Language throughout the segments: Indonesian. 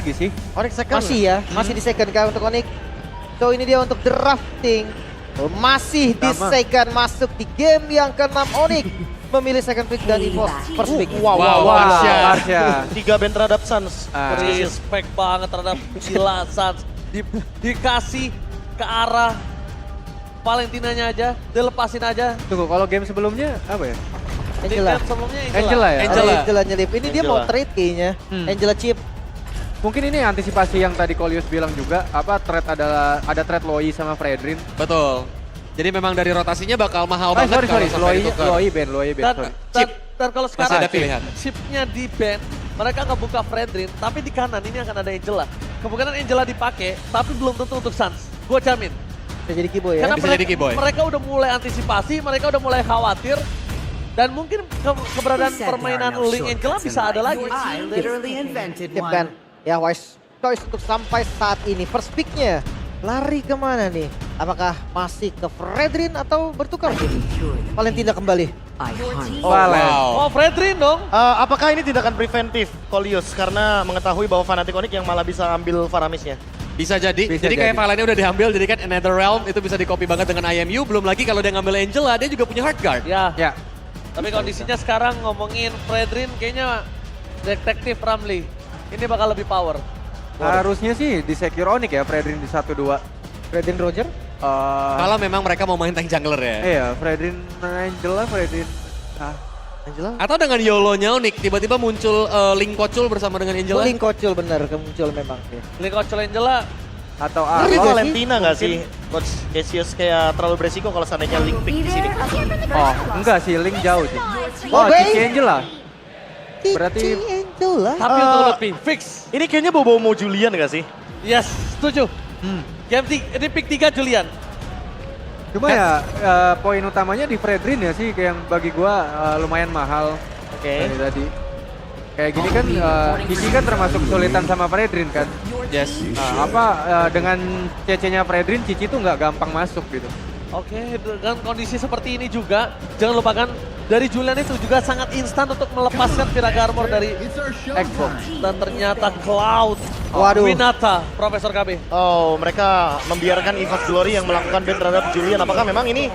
lagi sih. Onyx second. Masih ya, masih di second kah untuk Onyx. So ini dia untuk drafting. Masih di Sama. second, masuk di game yang ke-6 Onyx. Memilih second pick dan EVOS first pick. Wow, Arsya. 3 band terhadap Suns. Respect banget terhadap gila Suns. Dikasih ke arah Valentinanya aja, dilepasin aja. Tunggu, kalau game sebelumnya apa ya? Di Angela. game sebelumnya Angela ya? Angela nyelip. Ini dia mau Angela. trade kayaknya. Angela chip. Mungkin ini antisipasi yang tadi Kolius bilang juga, apa trade ada trade Loi sama Fredrin. Betul. Jadi memang dari rotasinya bakal mahal banget Sorry, kalau sampai ditukar. Loi Ben, Dan, sorry. dan, dan kalau sekarang ada pilihan. chipnya di ban, mereka ngebuka Fredrin, tapi di kanan ini akan ada Angela. Kemungkinan Angela dipakai, tapi belum tentu untuk Suns. Gue jamin. Bisa jadi Kibo ya. Karena Bisa jadi Keyboy. mereka udah mulai antisipasi, mereka udah mulai khawatir. Dan mungkin keberadaan permainan Link Angela bisa ada lagi. I literally invented Chip kan. one. Ya wise choice untuk sampai saat ini. First picknya lari kemana nih? Apakah masih ke Fredrin atau bertukar? Valentina kembali. I hunt. Valen. Oh, Fredrin dong. Apakah ini tindakan preventif, Kolius? Karena mengetahui bahwa Fnatic Onyx yang malah bisa ambil Faramisnya. Bisa jadi. Bisa jadi kayak jadi. Valennya udah diambil, jadi kan Another Realm itu bisa di-copy banget dengan IMU. Belum lagi kalau dia ngambil Angela, dia juga punya hard guard. Ya, Ya, tapi kondisinya sekarang ngomongin Fredrin kayaknya detektif Ramli. Ini bakal lebih power. harusnya sih di secure Onyx ya, Fredrin di 1-2. Fredrin Roger. Kalau memang mereka mau main tank jungler ya. Iya, Fredrin Angela, Fredrin. Angela. Atau dengan YOLO-nya Onyx, tiba-tiba muncul Link Kocul bersama dengan Angela. Link kocul bener, muncul memang. Link Coach Angela, Atau Tapi Iya sih. Valentina nggak sih, Coach Cassius kayak terlalu beresiko kalau seandainya Link pick di sini. Oh, enggak sih, Link jauh sih. Oh, Oh, baik. Cici Angela. Berarti- Angela. tapi untuk lebih fix. Ini kayaknya bawa mau Julian nggak sih? Yes, setuju. Game ini pick 3 Julian. Cuma ya poin utamanya di Fredrin ya sih, kayak yang bagi gua lumayan mahal Oke. dari tadi. Kayak gini kan, Cici kan termasuk kesulitan sama Fredrin kan. Yes. Dengan CC-nya Fredrin, Cici tuh nggak gampang masuk gitu. Oke, dengan kondisi seperti ini juga, jangan lupakan dari Julian itu juga sangat instan untuk melepaskan Viraga Armor dari Xbox. dan ternyata Cloud. Waduh. Winata, Profesor KB. Oh, mereka membiarkan EVOS Glory yang melakukan ban terhadap Julian. Apakah memang ini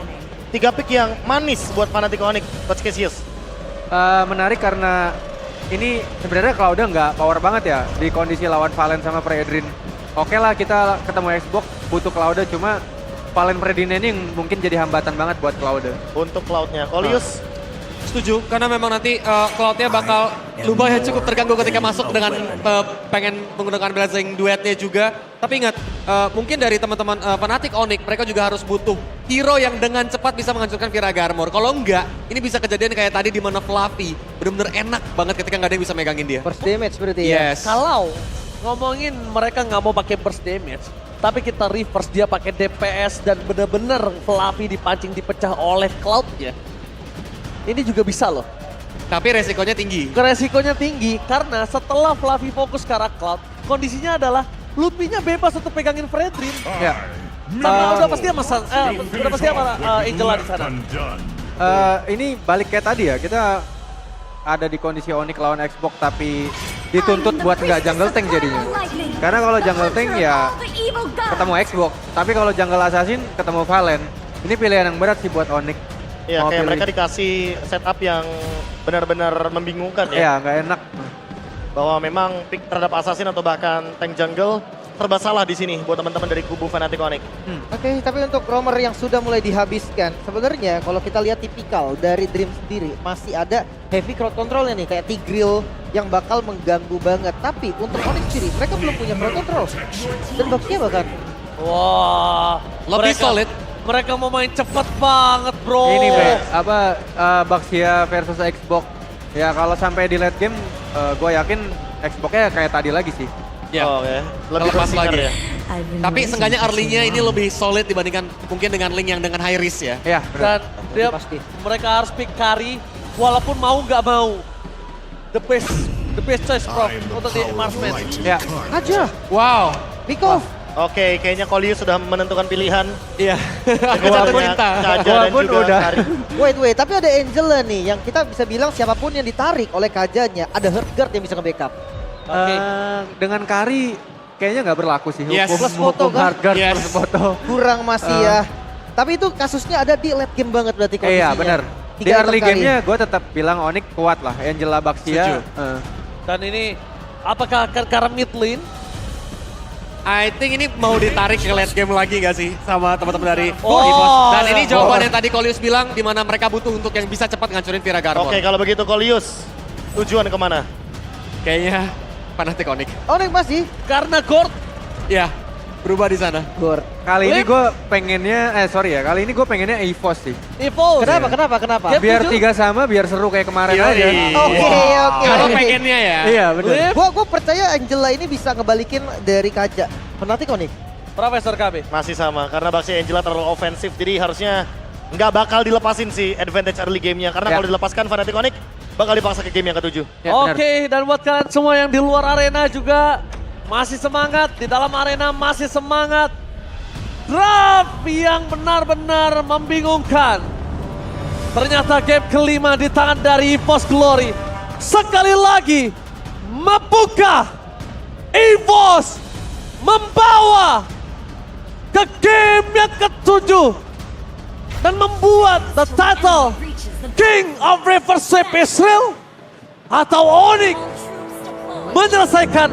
3 pick yang manis buat Fnatic Onyx, Coach Cassius? Menarik karena ini sebenarnya Cloud nggak power banget ya di kondisi lawan Valen sama Fredrin. Oke lah kita ketemu Xbox butuh Cloud, cuma Valen Fredrin ini yang mungkin jadi hambatan banget buat Cloud. Untuk Cloud-nya. Kolius, Setuju, karena memang nanti Cloud-nya bakal lumayan cukup terganggu ketika masuk dengan pengen menggunakan blazing duetnya juga. Tapi ingat, mungkin dari teman-teman Fnatic Onyx, mereka juga harus butuh hero yang dengan cepat bisa menghancurkan Viraga Armor. Kalau enggak, ini bisa kejadian kayak tadi di mana Fluffy. Bener-bener enak banget ketika nggak ada yang bisa megangin dia. First damage berarti ya. Yes. Kalau ngomongin mereka nggak mau pakai burst damage, tapi kita reverse dia pakai DPS dan bener-bener Fluffy dipancing dipecah oleh Cloud-nya. Ini juga bisa loh. Tapi resikonya tinggi. Resikonya tinggi karena setelah Fluffy fokus ke arah Cloud, kondisinya adalah Luffy-nya bebas untuk pegangin Fredrin. Ya. Sama udah pasti sama udah pasti sama Angela di sana. Ini balik kayak tadi ya, kita ada di kondisi Onyx lawan Xbox tapi dituntut buat nggak jungle tank jadinya. Karena kalau jungle tank ya ketemu Xbox, tapi kalau jungle assassin ketemu Valen. Ini pilihan yang berat sih buat Onyx. ya Mau kayak pilih. mereka dikasih setup yang benar-benar membingungkan ya. Ya nggak enak. Bahwa memang pick terhadap assassin atau bahkan tank jungle serba salah di sini buat teman-teman dari kubu Fnatic Onyx. Oke, tapi untuk roamer yang sudah mulai dihabiskan, sebenarnya kalau kita lihat tipikal dari Dream sendiri, masih ada heavy crowd controlnya nih, kayak Tigreal yang bakal mengganggu banget. Tapi untuk Onyx sendiri, mereka belum punya crowd control. Dan baknya bahkan, Wah, Lebih solid. Mereka mau main cepet banget, bro. Ini Baxia versus Xbox. Ya kalau sampai di late game, gue yakin Xbox-nya kayak tadi lagi sih. Ya. Oh, ya. Lebih Lepas bersinar lagi. ya. Tapi seenggaknya early-nya ini lebih solid dibandingkan mungkin dengan Link yang dengan high risk ya. Ya, Dan dia, pasti. mereka harus pick carry walaupun mau nggak mau. The best choice, bro, untuk di marksman. ya. aja, Wow. pick off. Oke, kayaknya Kolius sudah menentukan pilihan. Iya. Kejar Jatuh dengan cinta. Kaja Gua dan pun juga udah. Karin. Wait, tapi ada Angela nih yang kita bisa bilang siapapun yang ditarik oleh Kajanya, ada herd guard yang bisa nge-backup. Oke. Dengan Kari kayaknya nggak berlaku sih. Yes. Plus foto kan? hard guard Yes. plus foto. Kurang masih ya. Tapi itu kasusnya ada di late game banget berarti kondisinya. Iya benar. Di 3 early item Kari. gamenya gue tetap bilang Onyx kuat lah. Angela Baxia. Setuju. Dan ini apakah akan ke arah mid lane? I think ini mau ditarik ke late game lagi gak sih sama teman-teman dari Oh, EVOS. Dan ini ya. jawabannya tadi Kolius bilang di mana mereka butuh untuk yang bisa cepat ngancurin Tira Garmon. Oke, kalau begitu Kolius, tujuan kemana? Kayaknya Fnatic Onyx. Onyx masih. Karena Gord Ya, berubah di sana. Gor. Kali ini Lip. gue pengennya, kali ini gue pengennya EVOS sih. Evo. Kenapa? Dia Biar tujuh. 3 sama, biar seru kayak kemarin Yoi. aja. Oke. Kalau pengennya ya. Iya benar. Lip. Gua percaya Angela ini bisa ngebalikin dari kaca. Fnatic Onyx. Profesor KB. Masih sama, karena Baxia Angela terlalu ofensif, jadi harusnya nggak bakal dilepasin sih advantage early game-nya. Karena Ya. kalau dilepaskan Fnatic Onyx bakal dipaksa ke game yang ke-7. Ya, benar. Oke, dan buat kalian semua yang di luar arena juga masih semangat, di dalam arena masih semangat. Draft yang benar-benar membingungkan. Ternyata game kelima di tangan dari EVOS Glory. Sekali lagi, mampukah EVOS membawa ke game yang ke-7 dan membuat the title King of River Sweep Israel atau Onyx menyelesaikan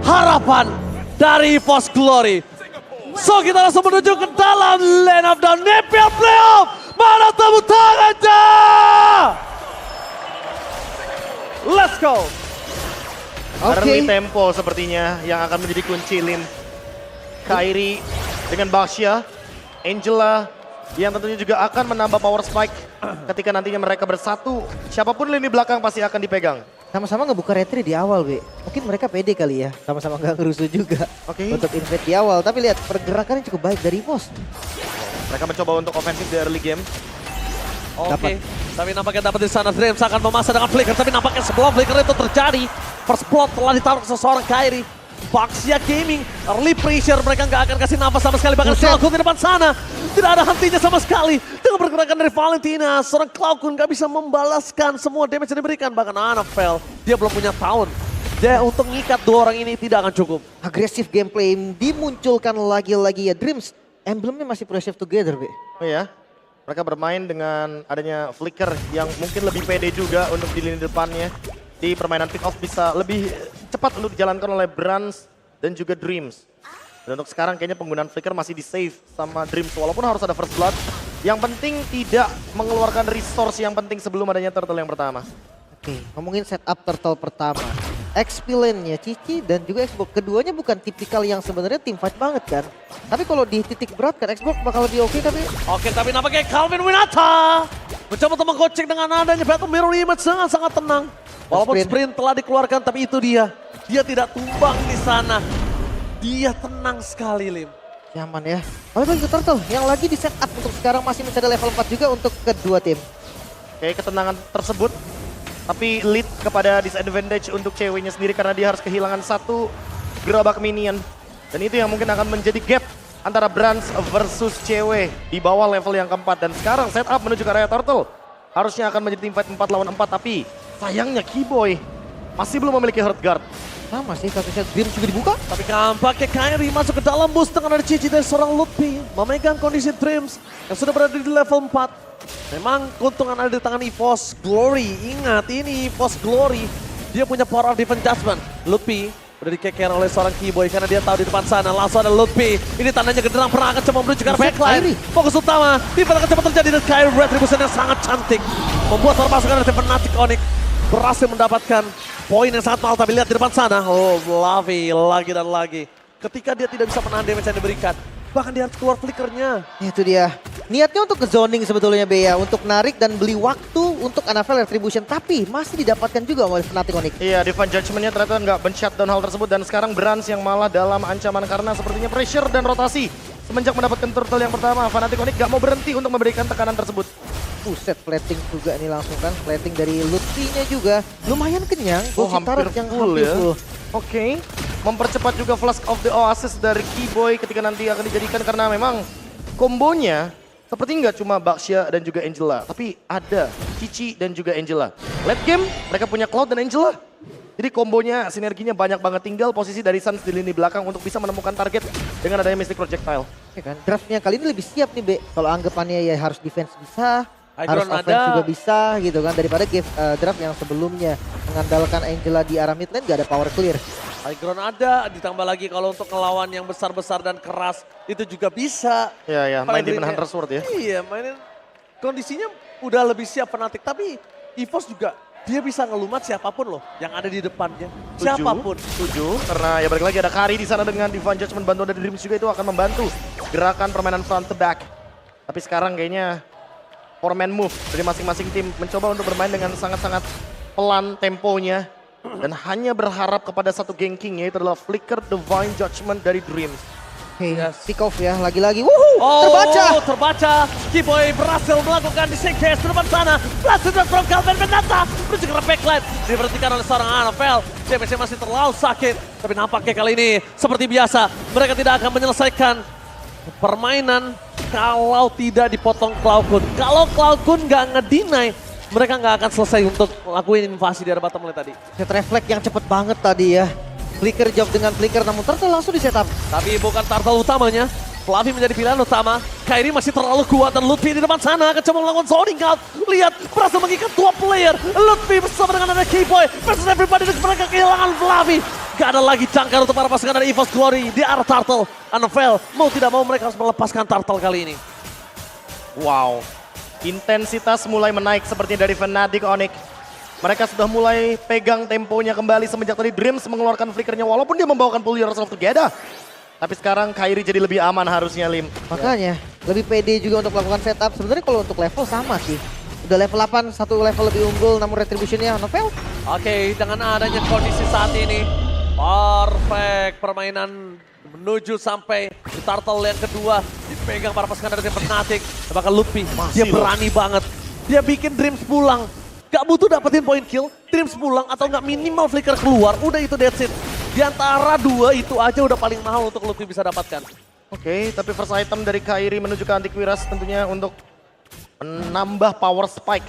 harapan dari EVOS Glory. So kita langsung menuju ke dalam lane of the Nepal Playoff. Mana tepuk tangannya? Let's go. Early tempo sepertinya yang akan menjadi kunci Lim. Kairi dengan Baxia, Angela yang tentunya juga akan menambah power spike ketika nantinya mereka bersatu. Siapapun lini belakang pasti akan dipegang. Sama-sama ngebuka retri di awal, Be. Mungkin mereka pede kali ya. Sama-sama nggak ngerusuh juga. Oke. Untuk invade di awal. Tapi lihat pergerakannya cukup baik dari EVOS. Mereka mencoba untuk ofensif di early game. Oke, tapi nampaknya dapat di sana Dreams akan memasang dengan flicker, tapi nampaknya sebelum flicker itu terjadi, first blood telah ditaruh ke seseorang Kairi. Baxia Gaming, early pressure, mereka nggak akan kasih nafas sama sekali, bahkan Cloudkun di depan sana. Tidak ada hentinya sama sekali. Dengan pergerakan dari Valentina, seorang Cloudkun nggak bisa membalaskan semua damage yang diberikan. Bahkan Anafel, dia belum punya tahun. Dia untuk ngikat dua orang ini tidak akan cukup. Agresif gameplay dimunculkan lagi-lagi ya. Dreams, emblemnya masih pressure together, Be. Oh ya, mereka bermain dengan adanya flicker yang mungkin lebih pede juga untuk di lini depannya. Di permainan pick off bisa lebih cepat untuk dijalankan oleh Brans dan juga Dreams. Dan untuk sekarang kayaknya penggunaan flicker masih di save sama Dreams walaupun harus ada first blood. Yang penting tidak mengeluarkan resource yang penting sebelum adanya turtle yang pertama. Oke, ngomongin setup turtle pertama. XP lane-nya Cici dan juga Xbox. Keduanya bukan tipikal yang sebenarnya team fight banget kan. Tapi kalau di titik berat kan Xbox bakal lebih oke tapi Oke, tapi nampaknya Calvin Winata mencoba untuk mengkocek dengan adanya Battle Mirror Image dengan sangat tenang. Walaupun sprint telah dikeluarkan, tapi itu dia. Dia tidak tumbang di sana. Dia tenang sekali, Lim. nyaman ya. Lalu bagi ke turtle yang lagi di setup untuk sekarang masih mencari level 4 juga untuk kedua tim. Kayak ketenangan tersebut tapi lead kepada disadvantage untuk ceweknya sendiri karena dia harus kehilangan satu gerabak minion. Dan itu yang mungkin akan menjadi gap antara Brans versus cewek di bawah level yang keempat. Dan sekarang setup menuju ke area turtle. Harusnya akan menjadi team fight 4 lawan 4 tapi sayangnya Keyboy masih belum memiliki hurt guard. Sama sih kasusnya Dream juga dibuka. Tapi nampaknya Kairi masuk ke dalam bus dengan ada cici dari seorang Lutfi. Memegang kondisi Dreams yang sudah berada di level 4. Memang keuntungan ada di tangan EVOS Glory. Ingat ini EVOS Glory. Dia punya power of defense judgment. Lutfi udah dikeker oleh seorang Keyboy karena dia tahu di depan sana. Langsung ada Lutfi. Ini tandanya genderang pernah akan coba menuju ke arah backline. Fokus utama. Tiba akan cepat terjadi dan Kairi retribution yang sangat cantik. Membuat permasukan dari Fnatic Onyx berhasil mendapatkan poin yang sangat mahal. Tapi lihat di depan sana. Oh, Lavi lagi dan lagi. Ketika dia tidak bisa menahan damage yang diberikan. Bahkan dia harus keluar flickernya. Itu dia. Niatnya untuk ke zoning sebetulnya Bea. Untuk narik dan beli waktu untuk Anafel Retribution. Tapi masih didapatkan juga oleh Fnatic Onyx. Iya, Divine Judgment-nya ternyata nggak men-shutdown hal tersebut. Dan sekarang Brans yang malah dalam ancaman karena sepertinya pressure dan rotasi. Semenjak mendapatkan turtle yang pertama, Fnatic Onyx nggak mau berhenti untuk memberikan tekanan tersebut. Buset, plating juga nih langsung kan. Plating dari Lutfi-nya juga. Lumayan kenyang. Oh, Gold hampir Citarat yang full hampir ya. full. Oke, mempercepat juga Flask of the Oasis dari Keyboy ketika nanti akan dijadikan karena memang kombonya seperti nggak cuma Baxia dan juga Angela, tapi ada Cici dan juga Angela. Late game mereka punya Cloud dan Angela. Jadi kombonya, sinerginya banyak banget. Tinggal posisi dari Suns di lini belakang untuk bisa menemukan target dengan adanya Mystic Projectile. Ya kan, draftnya kali ini lebih siap nih Be. Kalau anggapannya ya harus defense bisa, harus Hydron offense ada. juga bisa gitu kan. Daripada draft yang sebelumnya mengandalkan Angela di arah mid lane gak ada power clear. High ground ada, ditambah lagi kalau untuk ngelawan yang besar-besar dan keras itu juga bisa. Ya, main di Fnatic-nya- Hunter Sword ya. Iya, mainin kondisinya udah lebih siap Fnatic, tapi EVOS juga dia bisa ngelumat siapapun loh yang ada di depannya. Siapapun. Setuju, karena ya balik lagi ada Kari di sana dengan Divine Judgment, bantuan dari Dreams juga itu akan membantu gerakan permainan front to back. Tapi sekarang kayaknya four-man move dari masing-masing tim mencoba untuk bermain dengan sangat-sangat pelan temponya dan hanya berharap kepada satu ganking, yaitu adalah Flicker Divine Judgment dari Dreams. Oke, pick off ya, lagi-lagi. Wuhu, terbaca. Terbaca. Kiboy berhasil melakukan disengkes di depan sana. Berhasil from Calvin Benata. Menuju ke backline. Diberhentikan oleh seorang Annabelle. CBC masih terlalu sakit. Tapi nampaknya kali ini seperti biasa. Mereka tidak akan menyelesaikan permainan kalau tidak dipotong Cloud9. Kalau Cloud9 nggak ngedinai, mereka nggak akan selesai untuk melakukan invasi di arah bottom lane tadi. Set reflect yang cepet banget tadi ya. Flicker job dengan flicker, namun Turtle langsung di setup. Tapi bukan turtle utamanya. Fluffy menjadi pilihan utama. Kairi masih terlalu kuat dan Lutfi di depan sana akan coba melakukan zoning out. Lihat, berhasil mengikat dua player. Lutfi bersama dengan ada Keyboy versus everybody dan mereka kehilangan Fluffy. Gak ada lagi jangkar untuk para pasukan dari EVOS Glory di arah Turtle. Annabelle mau tidak mau mereka harus melepaskan Turtle kali ini. Wow, intensitas mulai menaik sepertinya dari Fnatic Onyx. Mereka sudah mulai pegang temponya kembali semenjak tadi Dreams mengeluarkan flickernya walaupun dia membawakan Pull Yourself Together. Tapi sekarang Kairi jadi lebih aman harusnya, Lim. Makanya lebih pede juga untuk melakukan setup. Sebenarnya kalau untuk level sama sih. Udah level 8, satu level lebih unggul, namun retributionnya novel. Oke, dengan adanya kondisi saat ini, perfect permainan menuju sampai di Turtle yang kedua. Dipegang para pasukan dari Fnatic. Bahkan Lutfi, dia berani banget. Dia bikin Dreams pulang. Gak butuh dapetin point kill, Dreams pulang atau gak minimal flicker keluar, udah itu that's it. Di antara dua itu aja udah paling mahal untuk Lutfi bisa dapatkan. Oke, tapi first item dari Kairi menuju ke Antiquiras tentunya untuk menambah power spike.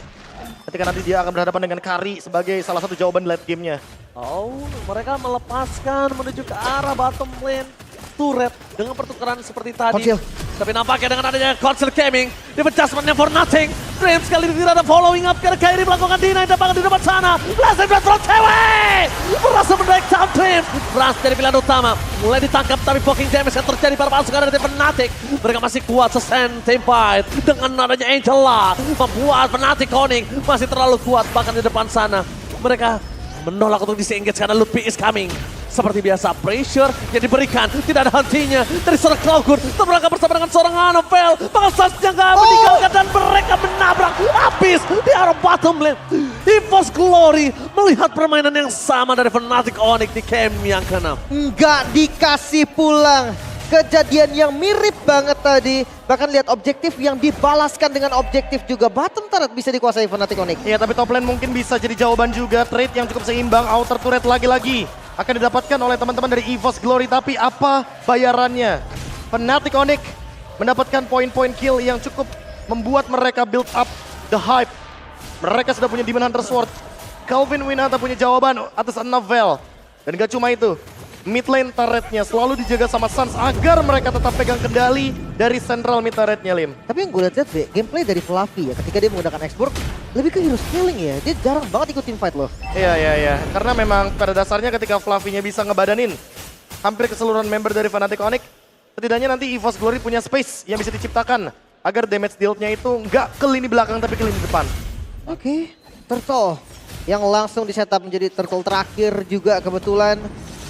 Ketika nanti dia akan berhadapan dengan Kari sebagai salah satu jawaban late game-nya. Oh, mereka melepaskan menuju ke arah bottom lane. Turret dengan pertukaran seperti tadi. Konsil. Tapi nampaknya dengan adanya Council Gaming, di adjustment-nya for nothing. Dreams kali ini tidak ada following up karena Kairi melakukan deny dan banget di depan sana. Blast and from cewek! Berhasil menaik down Dreams. Berhasil dari pilihan utama. Mulai ditangkap tapi poking damage yang terjadi pada pasukan dari Fnatic. Mereka masih kuat sesen team fight. Dengan adanya Angela membuat Fnatic Onyx masih terlalu kuat bahkan di depan sana. Mereka menolak untuk disengage karena Lutfi is coming. Seperti biasa, pressure yang diberikan, tidak ada hentinya dari seorang Cloud9. Mereka bersama dengan seorang Annabelle, maka Suns-nya nggak meninggalkan dan mereka menabrak habis di arah bottom lane. EVOS Glory melihat permainan yang sama dari Fnatic Onyx di game yang ke-6. Nggak dikasih pulang. Kejadian yang mirip banget tadi. Bahkan lihat objektif yang dibalaskan dengan objektif juga. Bottom turret bisa dikuasai Fnatic Onyx. Iya, tapi top lane mungkin bisa jadi jawaban juga. Trade yang cukup seimbang, outer turret lagi-lagi akan didapatkan oleh teman-teman dari EVOS Glory. Tapi apa bayarannya? Fnatic Onyx mendapatkan poin-poin kill yang cukup membuat mereka build up the hype. Mereka sudah punya Demon Hunter Sword. Calvin Winata punya jawaban atas Annabelle. Dan gak cuma itu, mid lane turretnya selalu dijaga sama Suns agar mereka tetap pegang kendali dari central mid turretnya, Lim. Tapi yang gue lihat Be, gameplay dari Fluffy ya ketika dia menggunakan X-Borg lebih ke hero scaling ya. Dia jarang banget ikut team fight loh. Iya. Karena memang pada dasarnya ketika Fluffy-nya bisa ngebadanin hampir keseluruhan member dari Fnatic Onyx, setidaknya nanti EVOS Glory punya space yang bisa diciptakan agar damage dealt-nya itu nggak ke lini belakang tapi ke lini depan. Oke, Turtle yang langsung di setup menjadi Turtle terakhir juga kebetulan.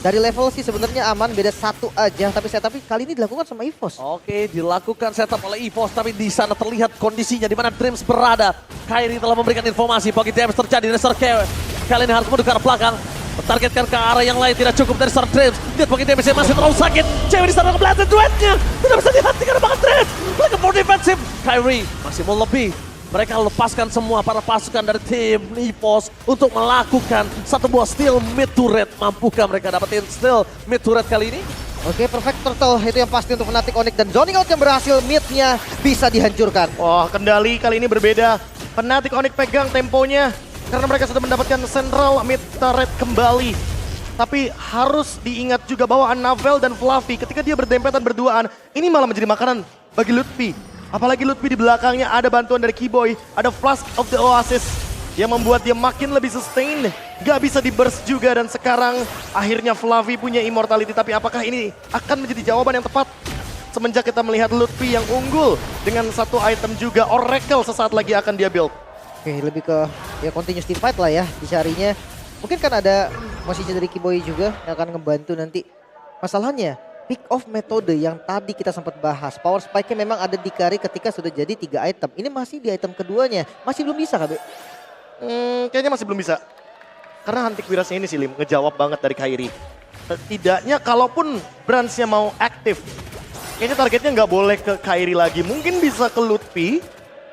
Dari level sih sebenarnya aman, beda satu aja. Tapi setup kali ini dilakukan sama EVOS. Oke, dilakukan setup oleh EVOS, tapi di sana terlihat kondisinya di mana Dreams berada. Kairi telah memberikan informasi pocket damage terjadi dari Serkewe. Kali ini harus mundur ke arah belakang. Targetkan ke arah yang lain tidak cukup dari Star Dreams. Lihat pocket damage masih terlalu sakit. Cewek di sana ngebelatin duetnya. Tidak bisa dihentikan banget Dreams. Lagi for defensive. Kairi masih mau lebih. Mereka lepaskan semua para pasukan dari tim EVOS untuk melakukan satu buah steal mid turret. Mampukah mereka dapetin steal mid turret kali ini? Oke, perfect Turtle itu yang pasti untuk Fnatic Onyx dan zoning out yang berhasil mid-nya bisa dihancurkan. Wah, kendali kali ini berbeda. Fnatic Onyx pegang temponya. karena mereka sudah mendapatkan Central Mid Turret kembali. Tapi harus diingat juga bahwa Navel dan Fluffy ketika dia berdempetan berduaan, ini malah menjadi makanan bagi Lutfi. Apalagi Lutfi di belakangnya ada bantuan dari Keyboy, ada Flask of the Oasis yang membuat dia makin lebih sustain. Gak bisa di burst juga dan sekarang akhirnya Fluffy punya immortality. Tapi apakah ini akan menjadi jawaban yang tepat? Semenjak kita melihat Lutfi yang unggul dengan satu item juga, Oracle sesaat lagi akan dia build. Oke, lebih ke ya continuous team fight lah ya dicarinya. Mungkin kan ada posisi dari Keyboy juga yang akan ngebantu nanti. Masalahnya, pick off metode yang tadi kita sempat bahas. Power spike-nya memang ada di carry ketika sudah jadi 3 item. Ini masih di item keduanya. Masih belum bisa KB? Kayaknya masih belum bisa. Karena Hunting Wirasnya ini sih Lim, ngejawab banget dari Kairi. Setidaknya kalaupun Branch-nya mau aktif, kayaknya targetnya nggak boleh ke Kairi lagi. Mungkin bisa ke Lutfi,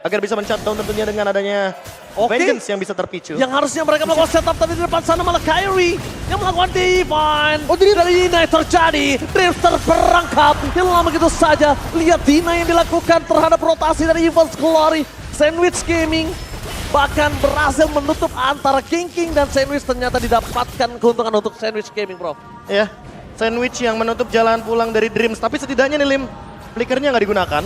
agar bisa men-shutdown tentunya dengan adanya Vengeance yang bisa terpicu. Yang harusnya mereka melakukan setup, tapi di depan sana malah Kyrie yang melakukan divine. Oh, dari Dina yang terjadi. Drift terperangkap, hilang begitu saja. Lihat Dina yang dilakukan terhadap rotasi dari Evil's Glory. Sandwich Gaming bahkan berhasil menutup antara King dan Sandwich, ternyata didapatkan keuntungan untuk Sandwich Gaming, bro. Ya, Sandwich yang menutup jalan pulang dari Dreams. Tapi setidaknya nih Lim, flickernya nggak digunakan.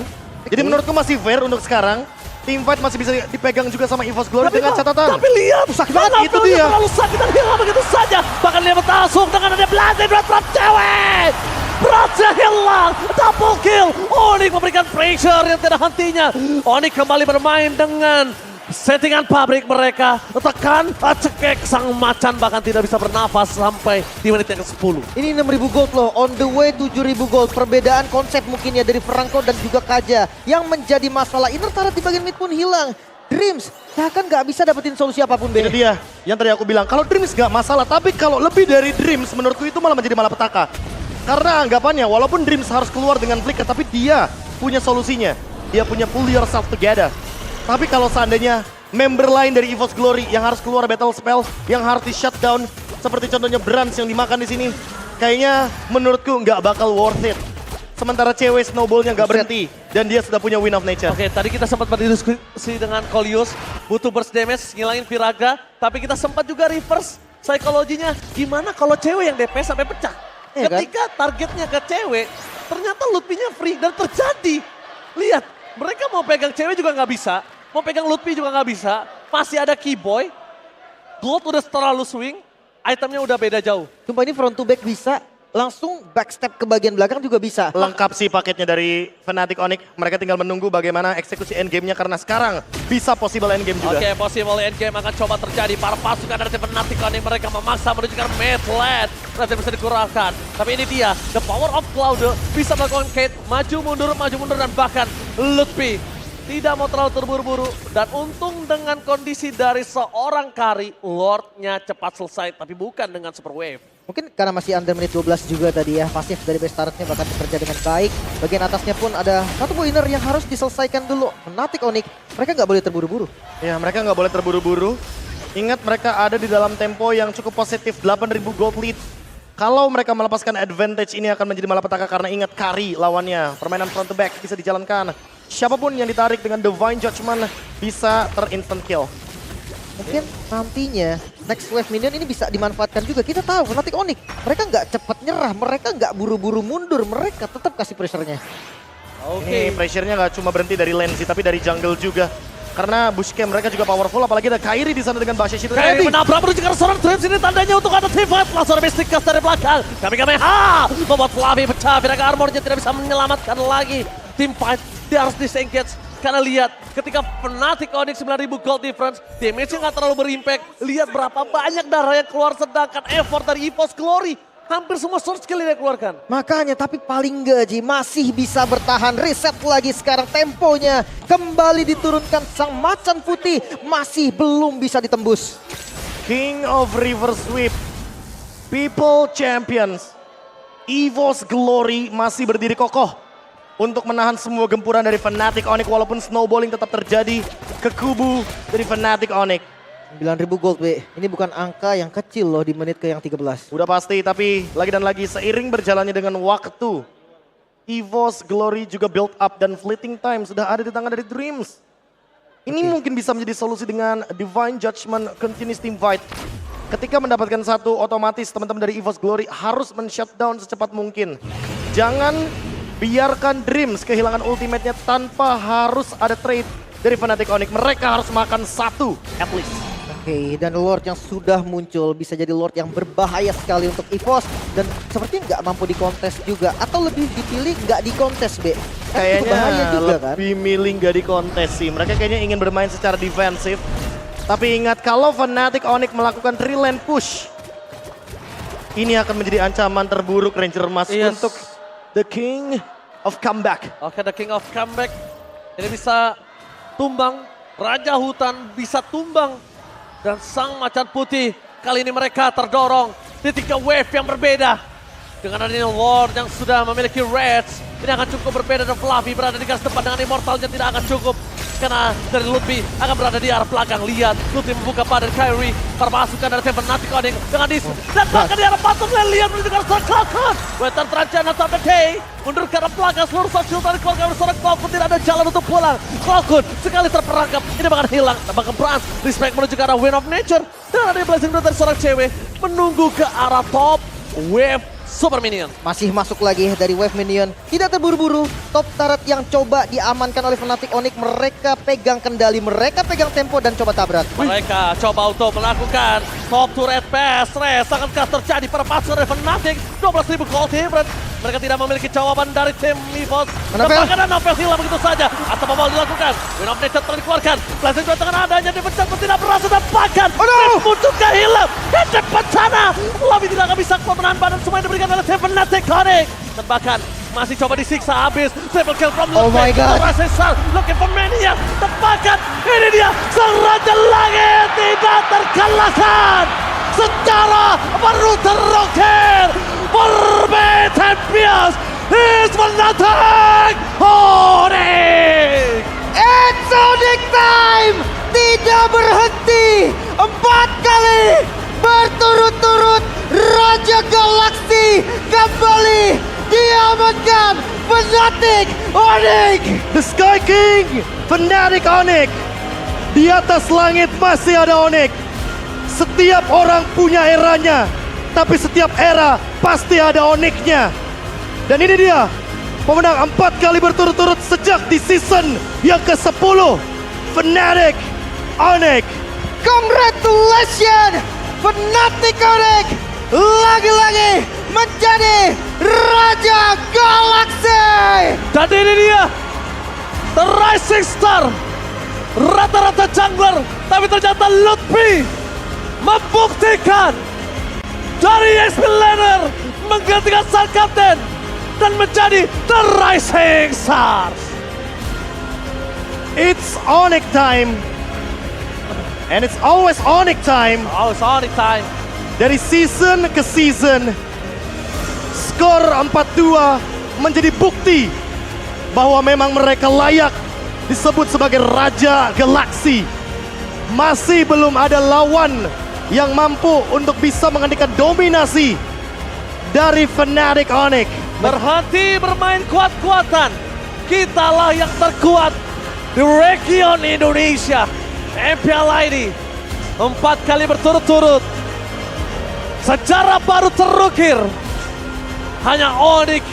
Jadi menurutku masih fair untuk sekarang. Teamfight masih bisa dipegang juga sama Evil's Glory dengan catatan. Tapi lihat, sakit banget itu dia. Terlalu sakit dan hilang begitu saja. Bahkan dia bertasuk dengan ada Blazing Red from cewek. Beratnya hilang, double kill. Onyx memberikan pressure yang tidak hentinya. Onyx kembali bermain dengan settingan pabrik mereka. Tekan, cekek sang macan bahkan tidak bisa bernafas sampai di menit yang ke-10. Ini 6.000 gold loh, on the way 7.000 gold. Perbedaan konsep mungkin ya dari Franco dan juga Kaja. Yang menjadi masalah, inner turret di bagian mid pun hilang. Dreams, bahkan gak bisa dapetin solusi apapun. Itu dia yang tadi aku bilang, kalau Dreams gak masalah, tapi kalau lebih dari Dreams menurutku itu malah menjadi malapetaka. Karena anggapannya walaupun Dreams harus keluar dengan flicker, tapi dia punya solusinya. Dia punya pull yourself together. Tapi kalau seandainya member lain dari Evil's Glory yang harus keluar battle spell, yang harus di shutdown, seperti contohnya Branch yang dimakan di sini, kayaknya menurutku nggak bakal worth it. Sementara cewek snowballnya nggak berhenti dan dia sudah punya Wind of Nature. Oke, tadi kita sempat berdiskusi dengan Kolius, butuh burst damage, ngilangin Viraga, tapi kita sempat juga reverse psikologinya. Gimana kalau cewek yang DPS sampai pecah? Ya, Ketika targetnya ke cewek, ternyata Lutfi-nya free dan terjadi. Lihat, mereka mau pegang cewek juga nggak bisa. Mau pegang Lutfi juga nggak bisa. Masih ada Keyboy. Gold udah terlalu swing. Itemnya udah beda jauh. Sumpah ini front to back bisa. Langsung backstep ke bagian belakang juga bisa. Lengkap sih paketnya dari Fnatic Onyx. Mereka tinggal menunggu bagaimana eksekusi endgame-nya karena sekarang bisa possible endgame juga. Oke, possible endgame akan coba terjadi. Para pasukan dari Fnatic Onyx mereka memaksa menunjukkan mid-lane. Nanti bisa dikurangkan. Tapi ini dia, the power of Cloud bisa melakukan Kate. Maju mundur, dan bahkan Lutfi tidak mau terlalu terburu-buru. Dan untung dengan kondisi dari seorang Kari, Lord-nya cepat selesai. Tapi bukan dengan Super Wave. Mungkin karena masih under menit 12 juga tadi ya. Pasif dari base turretnya bahkan bekerja dengan baik. Bagian atasnya pun ada satu winner yang harus diselesaikan dulu. Fnatic Onyx, mereka nggak boleh terburu-buru. Ya, mereka nggak boleh terburu-buru. Ingat mereka ada di dalam tempo yang cukup positif, 8.000 gold lead. Kalau mereka melepaskan advantage ini akan menjadi malapetaka karena ingat Kari lawannya. Permainan front to back bisa dijalankan. Siapapun yang ditarik dengan Divine Judgment bisa ter-instant kill. Mungkin nantinya next wave minion ini bisa dimanfaatkan juga. Kita tahu Fnatic Onyx, mereka nggak cepat nyerah, mereka nggak buru-buru mundur, mereka tetap kasih pressure-nya. Ini pressure-nya nggak cuma berhenti dari lane sih, tapi dari jungle juga. Karena bushcamp mereka juga powerful, apalagi ada Kairi di sana dengan Bashesh itu. Kairi menabrak menuju ke seorang Dreams, ini tandanya untuk ada teamfight. Langsung ada Mystic Cast dari belakang. Kami membuat Fluffy pecah, Viraga armornya tidak bisa menyelamatkan lagi. Teamfight, dia harus disengage. Karena lihat, ketika Fnatic Onyx 9.000 gold difference, damage-nya nggak terlalu berimpact. Lihat berapa banyak darah yang keluar, sedangkan effort dari Evil's Glory. Hampir semua source skill yang dia keluarkan. Makanya, tapi paling nggak Ji, masih bisa bertahan. Reset lagi sekarang temponya. Kembali diturunkan sang macan putih. Masih belum bisa ditembus. King of River Sweep, People Champions, Evil's Glory masih berdiri kokoh untuk menahan semua gempuran dari Fnatic Onyx walaupun snowballing tetap terjadi ke kubu dari Fnatic Onyx. 9.000 gold, B. Ini bukan angka yang kecil loh di menit ke yang 13. Udah pasti, tapi lagi dan lagi seiring berjalannya dengan waktu, Evil's Glory juga build up dan fleeting time sudah ada di tangan dari Dreams. Ini mungkin bisa menjadi solusi dengan Divine Judgment Continuous Team Fight. Ketika mendapatkan satu, otomatis teman-teman dari EVOS Glory harus men-shutdown secepat mungkin. Jangan biarkan Dreams kehilangan ultimate-nya tanpa harus ada trade dari Fnatic Onyx. Mereka harus makan satu, at least. Oke, dan Lord yang sudah muncul bisa jadi Lord yang berbahaya sekali untuk EVOS. Dan sepertinya nggak mampu dikontes juga. Atau lebih dipilih nggak dikontes, B. Kan cukup bahaya Kayaknya juga kan. lebih milih nggak dikontes sih. Mereka kayaknya ingin bermain secara defensif. Tapi ingat, kalau Fnatic Onyx melakukan 3 lane push, ini akan menjadi ancaman terburuk Ranger Emas Yes. untuk The King of Comeback. Oke, The King of Comeback. Ini bisa tumbang. Raja Hutan bisa tumbang. Dan Sang Macan Putih, kali ini mereka terdorong di 3 wave yang berbeda. Dengan adanya Lord yang sudah memiliki Reds, ini akan cukup berbeda dan Fluffy berada di garis depan dengan Immortalnya tidak akan cukup. Karena dari Ludwig akan berada di arah belakang. Lihat, Ludwig membuka badan Kyrie. Permasukan dari tim Fnatic Onyx dengan dis. Dan bahkan di arah patung lihat menuju ke arah seorang Cloud. Wetan Trajana sampai Day. Mundur ke arah belakang, seluruh social dari keluarga seorang Cloud. Tidak ada jalan untuk pulang. Cloud sekali terperangkap, ini bakal hilang. Dan bahkan Brans, respect menuju ke arah Wind of Nature. Dan ada blessing dari seorang cewek. Menunggu ke arah top wave Super Minion. Masih masuk lagi dari wave minion. Tidak terburu-buru. Top turret yang coba diamankan oleh Fnatic Onyx. Mereka pegang kendali, mereka pegang tempo dan coba tabrak. Mereka coba untuk melakukan top turret pass race. Akankah terjadi perpasan dari Fnatic? 12.000 gold hybrid. Mereka tidak memiliki jawaban dari tim EVOS. Novel. Bahkan ada Novel hilang begitu saja. Atau mau dilakukan. Wind of Nature telah dikeluarkan. Blessing juga dengan adanya dipecat pun tidak berhasil. Dan bahkan muncul hilang. Dan cepat sana. Lobby tidak akan bisa kuat menahan badan. Semua yang diberikan oleh tim Fnatic Onyx. Dan bahkan masih coba disiksa habis. Triple kill from Oh my God. Cesar looking for Mania. Dan bahkan ini dia. Sang Raja Langit tidak terkalahkan. Secara beruntun Forbid Champions is Fnatic Onyx. It's Onyx time! Tidak berhenti! 4 kali berturut-turut Raja Galaksi kembali diamankan Fnatic Onyx! The Sky King, Fnatic Onyx. Di atas langit masih ada Onyx. Setiap orang punya eranya, tapi setiap era pasti ada Onyx-nya. Dan ini dia, pemenang 4 kali berturut-turut sejak di season yang ke-10. Fnatic Onyx. Congratulations! Fnatic Onyx lagi-lagi menjadi Raja Galaksi! Dan ini dia, The Rising Star. Rata-rata jungler, tapi ternyata Lutfi membuktikan dari XP Laner menggantikan sang kapten dan menjadi The Rising Stars. It's Onyx time. And it's always Onyx time. Oh, sorry time. Dari season ke season, skor 4-2 menjadi bukti bahwa memang mereka layak disebut sebagai Raja Galaksi. Masih belum ada lawan yang mampu untuk bisa menghentikan dominasi dari Fnatic Onyx. Berhenti bermain kuat-kuatan. Kitalah yang terkuat di region Indonesia. MPL ID 4 kali berturut-turut. Sejarah baru terukir. Hanya Onyx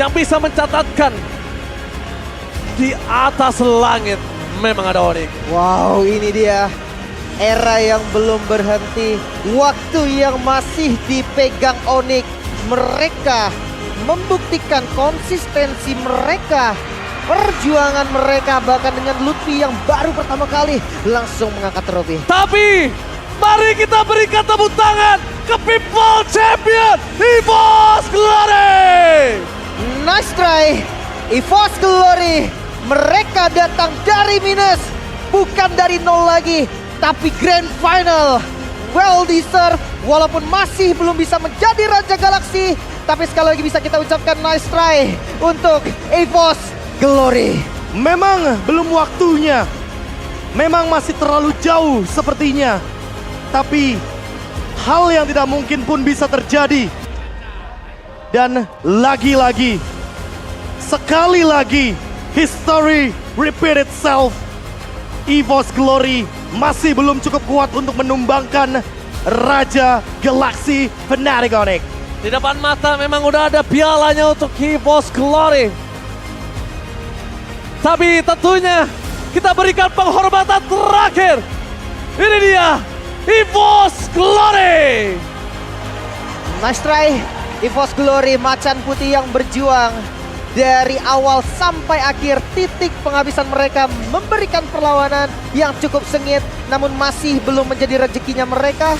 yang bisa mencatatkan di atas langit memang ada Onyx. Wow, ini dia. Era yang belum berhenti, waktu yang masih dipegang Onyx. Mereka membuktikan konsistensi mereka, perjuangan mereka, bahkan dengan Lutfi yang baru pertama kali langsung mengangkat trofi. Tapi mari kita berikan tepuk tangan ke People Champion EVOS Glory. Nice try, EVOS Glory. Mereka datang dari minus, bukan dari nol lagi. Tapi Grand Final, well deserved, walaupun masih belum bisa menjadi Raja Galaksi. Tapi sekali lagi bisa kita ucapkan nice try untuk EVOS Glory. Memang belum waktunya. Memang masih terlalu jauh sepertinya. Tapi hal yang tidak mungkin pun bisa terjadi. Dan lagi-lagi, sekali lagi, history repeat itself. EVOS Glory masih belum cukup kuat untuk menumbangkan Raja Galaxy Fnatic Onyx. Di depan mata memang udah ada pialanya untuk EVOS Glory. Tapi tentunya kita berikan penghormatan terakhir. Ini dia EVOS Glory. Nice try, EVOS Glory, macan putih yang berjuang dari awal sampai akhir. Titik penghabisan mereka memberikan perlawanan yang cukup sengit, namun masih belum menjadi rezekinya mereka.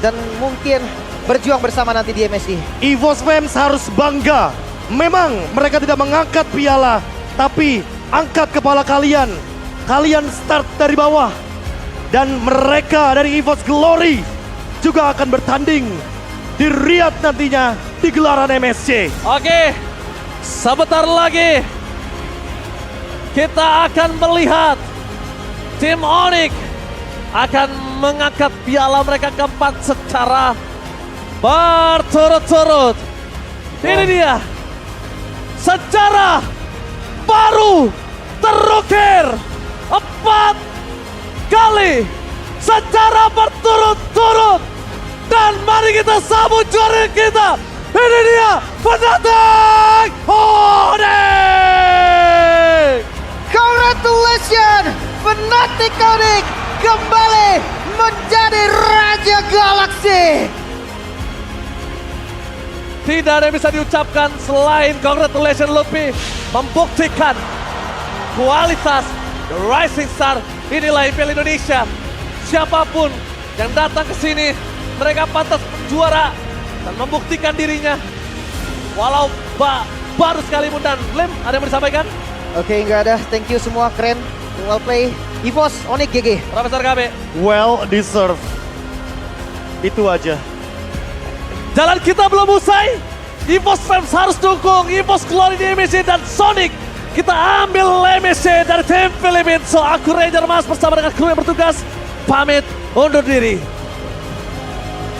Dan mungkin berjuang bersama nanti di MSI. EVOS Fans harus bangga. Memang mereka tidak mengangkat piala, tapi angkat kepala kalian. Kalian start dari bawah. Dan mereka dari EVOS Glory juga akan bertanding di Riyadh nantinya di gelaran MSC. Oke, sebentar lagi kita akan melihat tim Onyx akan mengangkat piala mereka keempat secara berturut-turut. Ini dia sejarah baru terukir 4 kali secara berturut-turut. Dan mari kita sambut juara kita. Ini dia Fnatic Onyx. Congratulations, Fnatic Onyx kembali menjadi Raja Galaxy. Tidak ada yang bisa diucapkan selain congratulations Luffy. Membuktikan kualitas The Rising Star. Inilah IPL Indonesia. Siapapun yang datang ke sini, mereka pantas juara dan membuktikan dirinya. Walau baru sekali dan Lim, ada yang mau disampaikan? Oke, nggak ada. Thank you semua, keren. Well play. EVOS Onyx GG. Profesor KB. Well deserved. Itu aja. Jalan kita belum usai. EVOS Fans harus dukung EVOS Glory di MSC dan Sonic. Kita ambil MSC dari tim Philippines. So aku Ranger Mas bersama dengan kru yang bertugas. Pamit undur diri.